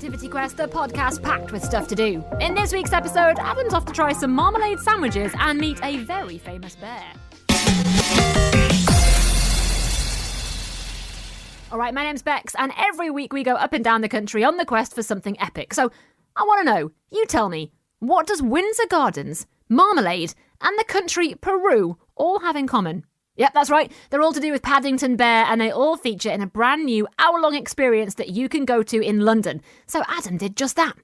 Activity Quest, the podcast packed with stuff to do. In this week's episode, Adam's off to try some marmalade sandwiches and meet a very famous bear. Alright, my name's Bex, and every week we go up and down the country on the quest for something epic. So, I want to know, you tell me, what does Windsor Gardens, marmalade, and the country Peru all have in common? Yep, that's right. They're all to do with Paddington Bear, and they all feature in a brand new hour-long experience that you can go to in London. So Adam did just that.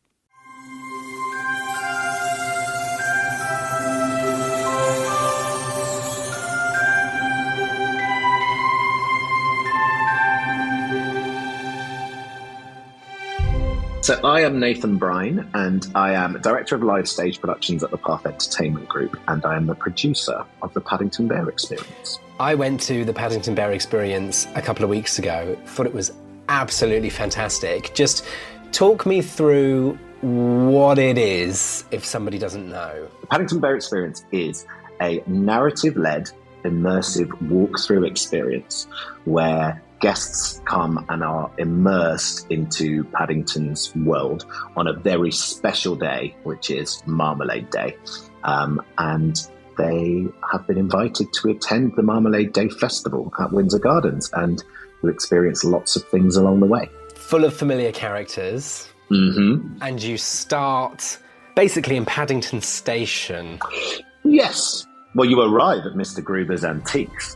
So I am Nathan Brine, and I am Director of Live Stage Productions at the Path Entertainment Group, and I am the producer of the Paddington Bear Experience. I went to the Paddington Bear Experience a couple of weeks ago. Thought it was absolutely fantastic. Just talk me through what it is, if somebody doesn't know. The Paddington Bear Experience is a narrative-led, immersive walk-through experience where guests come and are immersed into Paddington's world on a very special day, which is Marmalade Day. And they have been invited to attend the Marmalade Day Festival at Windsor Gardens, and you experience lots of things along the way. Full of familiar characters. Mm-hmm. And you start basically in Paddington Station. Yes. Well, you arrive at Mr. Gruber's Antiques,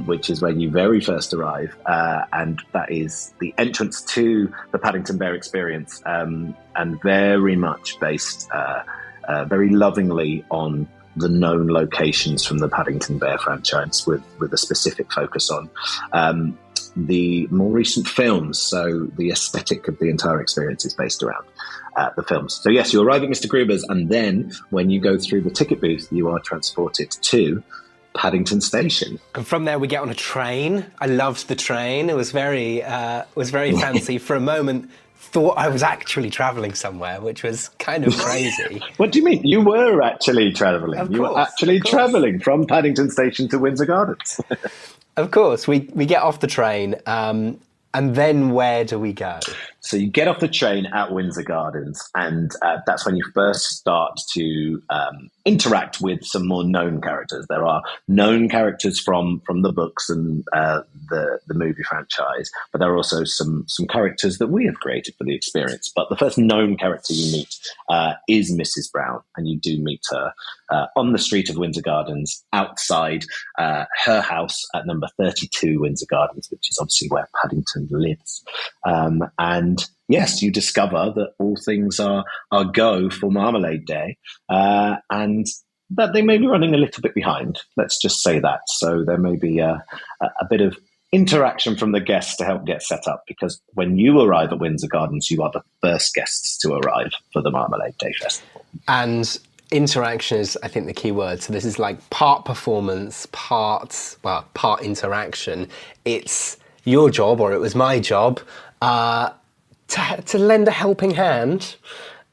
which is when you very first arrive, and that is the entrance to the Paddington Bear Experience, and very much based very lovingly on the known locations from the Paddington Bear franchise, with a specific focus on the more recent films. So the aesthetic of the entire experience is based around the films. So yes, you arrive at Mr. Gruber's, and then when you go through the ticket booth, you are transported to Paddington Station. And from there we get on a train. I loved the train. It was very fancy. For a moment, thought I was actually travelling somewhere, which was kind of crazy. What do you mean? You were actually travelling. You were actually travelling from Paddington Station to Windsor Gardens. Of course. We get off the train, and then where do we go? So you get off the train at Windsor Gardens, and that's when you first start to interact with some more known characters. There are known characters from the books and the movie franchise, but there are also some characters that we have created for the experience. But the first known character you meet is Mrs. Brown, and you do meet her on the street of Windsor Gardens, outside her house at number 32 Windsor Gardens, which is obviously where Paddington lives. And yes, you discover that all things are go for Marmalade Day, and that they may be running a little bit behind. Let's just say that. So there may be a bit of interaction from the guests to help get set up, because when you arrive at Windsor Gardens, you are the first guests to arrive for the Marmalade Day Festival. And interaction is, I think, the key word. So this is like part performance, part interaction. It's your job, or it was my job, to lend a helping hand.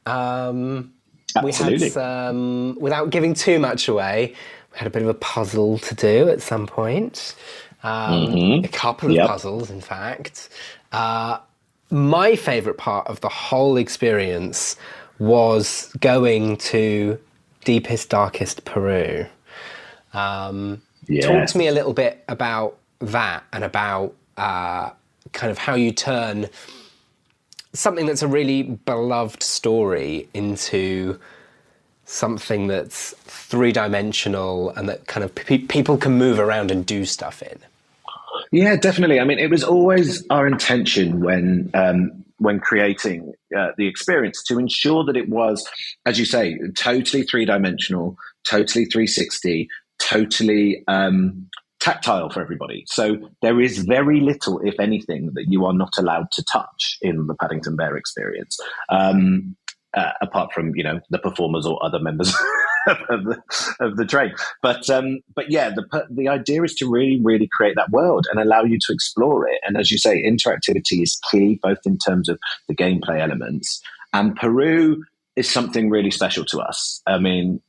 Absolutely. We had, without giving too much away, we had a bit of a puzzle to do at some point. A couple of puzzles, in fact. My favourite part of the whole experience was going to deepest, darkest Peru. Talk to me a little bit about that, and about kind of how you turn something that's a really beloved story into something that's three-dimensional and that kind of people can move around and do stuff in. Yeah, definitely. I mean, it was always our intention when creating the experience to ensure that it was, as you say, totally three-dimensional, totally 360, totally tactile for everybody. So there is very little, if anything, that you are not allowed to touch in the Paddington Bear Experience, apart from, the performers or other members of the train. But yeah, the idea is to really, really create that world and allow you to explore it. And as you say, interactivity is key, both in terms of the gameplay elements. And Peru is something really special to us. I mean,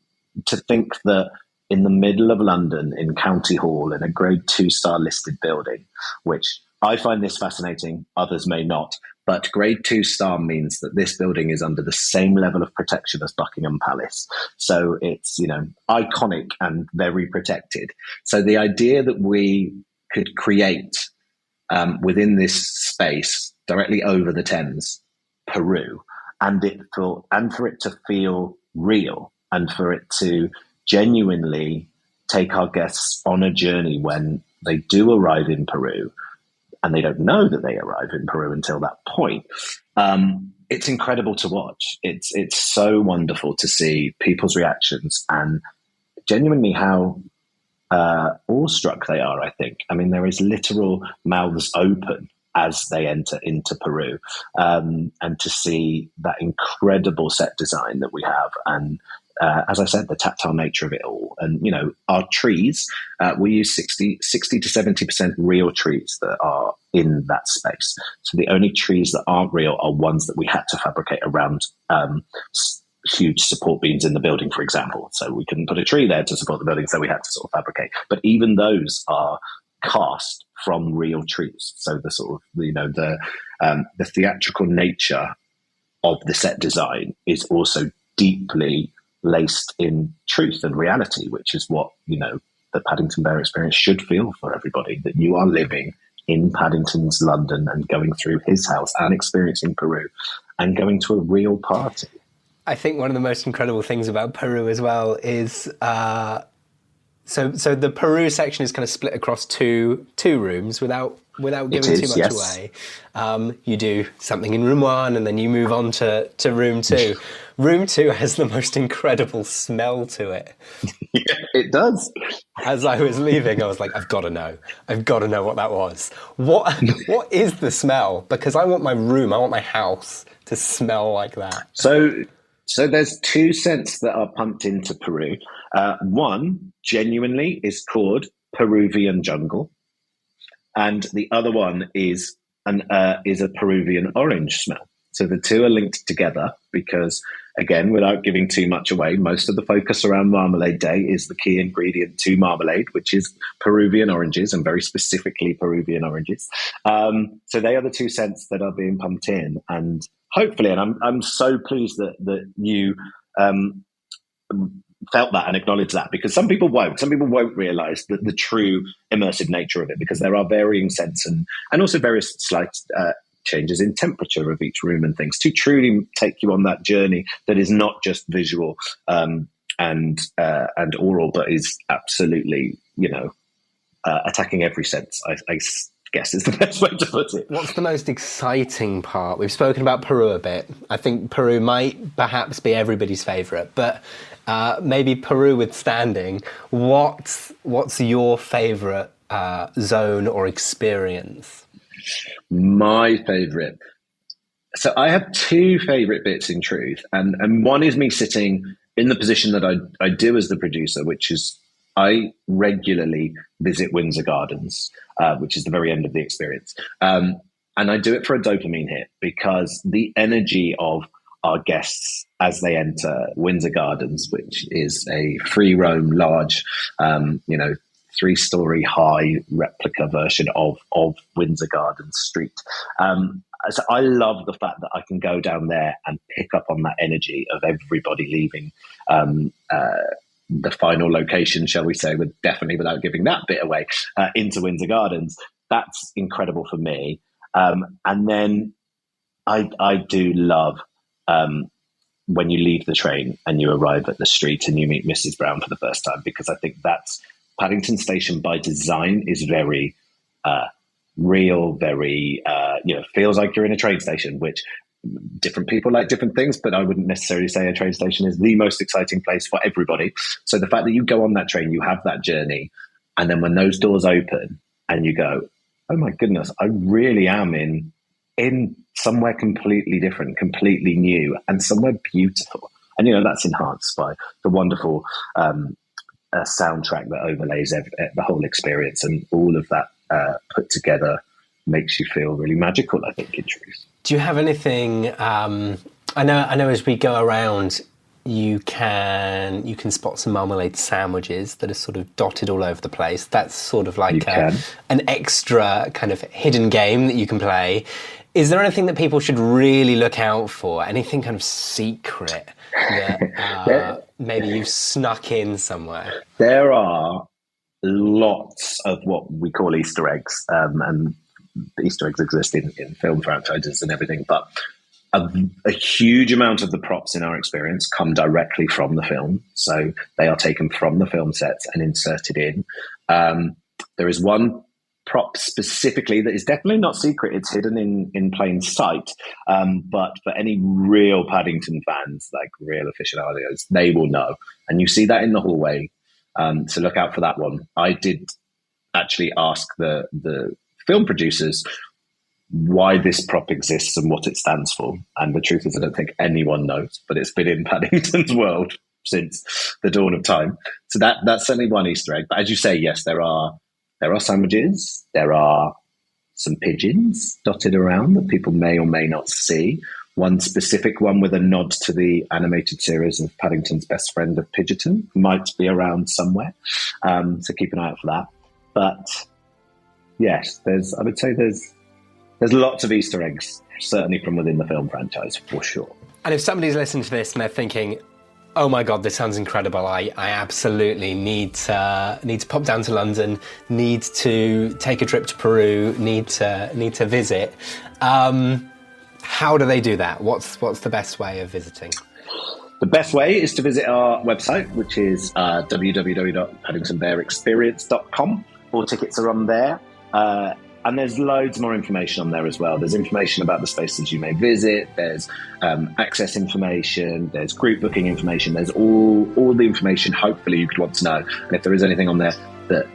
to think that in the middle of London, in County Hall, in a grade 2-star listed building, which I find this fascinating. Others may not. But grade 2 star means that this building is under the same level of protection as Buckingham Palace. So it's, iconic and very protected. So the idea that we could create within this space directly over the Thames, Peru, and for it to feel real and for it to genuinely take our guests on a journey when they do arrive in Peru, and they don't know that they arrive in Peru until that point. It's incredible to watch. It's so wonderful to see people's reactions and genuinely how awestruck they are, I think. I mean, there is literal mouths open as they enter into Peru, and to see that incredible set design that we have, and as I said, the tactile nature of it all. And, our trees, we use 60 to 70% real trees that are in that space. So the only trees that aren't real are ones that we had to fabricate around huge support beams in the building, for example. So we couldn't put a tree there to support the building, so we had to sort of fabricate. But even those are cast from real trees. So the sort of, the theatrical nature of the set design is also deeply laced in truth and reality, which is what, the Paddington Bear experience should feel for everybody, that you are living in Paddington's London and going through his house and experiencing Peru and going to a real party. I think one of the most incredible things about Peru as well is so the Peru section is kind of split across two rooms without giving too much away. You do something in room 1 and then you move on to room 2. Room 2 has the most incredible smell to it. Yeah, it does. As I was leaving, I was like, I've got to know what that was. What is the smell? Because I want my house to smell like that. So there's 2 scents that are pumped into Peru. One genuinely is called Peruvian jungle, and the other one is a Peruvian orange smell. So the 2 are linked together because, again, without giving too much away, most of the focus around Marmalade Day is the key ingredient to marmalade, which is Peruvian oranges, and very specifically Peruvian oranges. So they are the 2 scents that are being pumped in, and hopefully, and I'm so pleased that you felt that and acknowledged that, because some people won't realize the true immersive nature of it, because there are varying scents and also various slight changes in temperature of each room and things to truly take you on that journey that is not just visual and oral, but is absolutely, attacking every sense, I guess is the best way to put it. What's the most exciting part? We've spoken about Peru a bit. I think Peru might perhaps be everybody's favourite, but maybe Peru withstanding, what's your favourite zone or experience? My favourite. So I have 2 favourite bits in truth, and one is me sitting in the position that I do as the producer, which is I regularly visit Windsor Gardens, which is the very end of the experience. And I do it for a dopamine hit, because the energy of our guests as they enter Windsor Gardens, which is a free roam, large, 3-story high replica version of Windsor Gardens Street. So I love the fact that I can go down there and pick up on that energy of everybody leaving the final location, shall we say, without giving that bit away, into Windsor Gardens. That's incredible for me. And then I do love when you leave the train and you arrive at the street and you meet Mrs. Brown for the first time, because I think that's Paddington Station by design is very real, very, feels like you're in a train station, which different people like different things, but I wouldn't necessarily say a train station is the most exciting place for everybody. So the fact that you go on that train, you have that journey, and then when those doors open and you go, oh my goodness, I really am in somewhere completely different, completely new, and somewhere beautiful. And, that's enhanced by the wonderful soundtrack that overlays the whole experience, and all of that put together makes you feel really magical, I think, in truth. Do you have anything, I know as we go around, you can spot some marmalade sandwiches that are sort of dotted all over the place. That's sort of like an extra kind of hidden game that you can play. Is there anything that people should really look out for? Anything kind of secret that maybe you've snuck in somewhere? There are lots of what we call Easter eggs, and Easter eggs exist in film franchises and everything, but a huge amount of the props in our experience come directly from the film. So they are taken from the film sets and inserted in. There is one prop specifically that is definitely not secret. It's hidden in plain sight. But for any real Paddington fans, like real aficionados, they will know. And you see that in the hallway. So look out for that one. I did actually ask the film producers why this prop exists and what it stands for. And the truth is, I don't think anyone knows, but it's been in Paddington's world since the dawn of time. So that's certainly one Easter egg. But as you say, yes, there are sandwiches. There are some pigeons dotted around that people may or may not see. One specific one with a nod to the animated series of Paddington's best friend of Pidgeotton might be around somewhere. So keep an eye out for that. But yes, I would say there's lots of Easter eggs, certainly from within the film franchise, for sure. And if somebody's listening to this and they're thinking, oh my God, this sounds incredible, I absolutely need to pop down to London, need to take a trip to Peru, need to visit, how do they do that? What's the best way of visiting? The best way is to visit our website, which is www.paddingtonbearexperience.com. All tickets are on there. And there's loads more information on there as well. There's information about the spaces you may visit. There's access information. There's group booking information. There's all the information hopefully you could want to know. And if there is anything on there that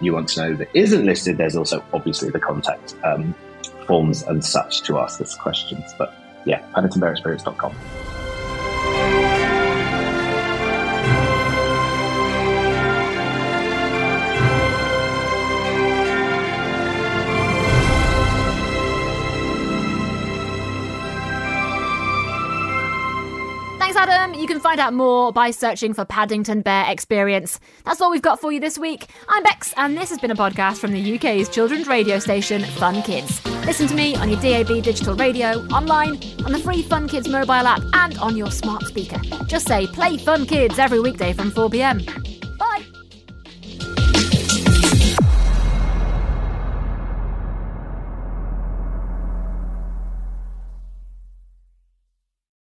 you want to know that isn't listed, there's also obviously the contact forms and such to ask us questions. But yeah, paddingtonbearexperience.com. Adam, you can find out more by searching for Paddington Bear Experience. That's all we've got for you this week. I'm Bex, and this has been a podcast from the UK's children's radio station, Fun Kids. Listen to me on your DAB digital radio, online, on the free Fun Kids mobile app, and on your smart speaker. Just say, play Fun Kids every weekday from 4 p.m.